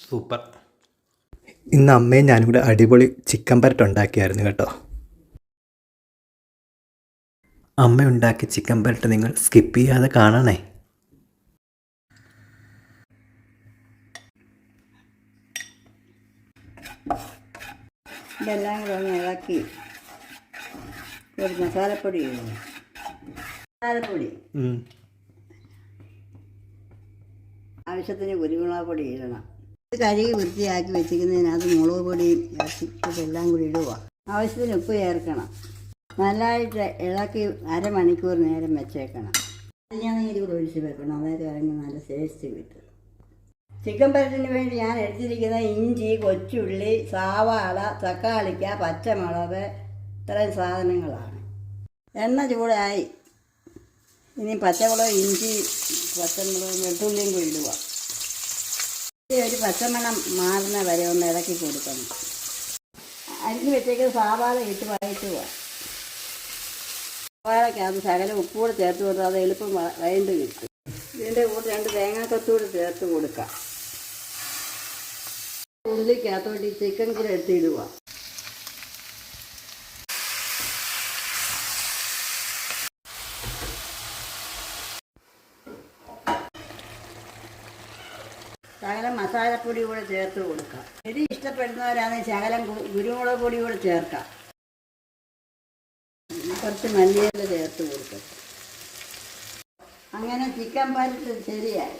Super. ഇന്ന് അമ്മയും ഞാനും കൂടെ അടിപൊളി ചിക്കൻ പരട്ട് ഉണ്ടാക്കിയായിരുന്നു കേട്ടോ. അമ്മ ഉണ്ടാക്കിയ ചിക്കൻ പരട്ട് നിങ്ങൾ സ്കിപ്പ് ചെയ്യാതെ കാണണേ. ഇതെല്ലാം കൂടെ ഒന്ന് ഇളക്കി ഒരു മസാലപ്പൊടി ആവശ്യത്തിന് കുരുമുളക് പൊടി ഇടണം. ഇത് കഴുകി വൃത്തിയാക്കി വെച്ചിരിക്കുന്നതിനകത്ത് മുളക് പൊടിയും ഇറച്ചിക്കെല്ലാം കൂടി ഇടുക. ആവശ്യത്തിന് ഉപ്പ് ചേർക്കണം. നല്ലതായിട്ട് ഇളക്കി അരമണിക്കൂർ നേരം വെച്ചേക്കണം. നീര് കൂടെ ഒഴിച്ച് വെക്കണം. അതായത് ഇറങ്ങി നല്ല ടേസ്റ്റ് കിട്ടും. ചിക്കൻ പരട്ടിന് വേണ്ടി ഞാൻ എടുത്തിരിക്കുന്ന ഇഞ്ചി, കൊച്ചുള്ളി, സവാള, തക്കാളിക്ക, പച്ചമുളക് ഇത്രയും സാധനങ്ങളാണ്. എണ്ണ ചൂടായി. ഇനി പച്ചമുളക്, ഇഞ്ചി, പച്ചമുളക്, വെളുത്തുള്ളിയും കൂടി ഇടുക. ഒരു പച്ചമണം മാറുന്ന വരെ ഒന്ന് ഇളക്കി കൊടുക്കണം. അരിഞ്ഞ് വെച്ചേക്കുന്ന സവാള ഇട്ട് വഴറ്റുക. സവാളയ്ക്കകത്ത് ശകലം ഉപ്പുകൂടെ ചേർത്ത് കൊടുത്താൽ അത് എളുപ്പം വഴണ്ട് കിട്ടും. ഇതിൻ്റെ കൂടെ 2 തേങ്ങാക്കൊത്തൂടെ ചേർത്ത് കൊടുക്കാം. ഉള്ളിക്കകത്തോട്ട് ഈ ചിക്കൻ കൂടെ എടുത്തിടുക. ശകലം മസാലപ്പൊടി കൂടെ ചേർത്ത് കൊടുക്കാം. എരി ഇഷ്ടപ്പെടുന്നവരാണെങ്കിൽ ശകലം കുരുമുളക് പൊടി കൂടെ ചേർക്കാം. കുറച്ച് മല്ലിയില ചേർത്ത് കൊടുക്കാം. അങ്ങനെ ചിക്കൻ പരട്ട് ശരിയായി.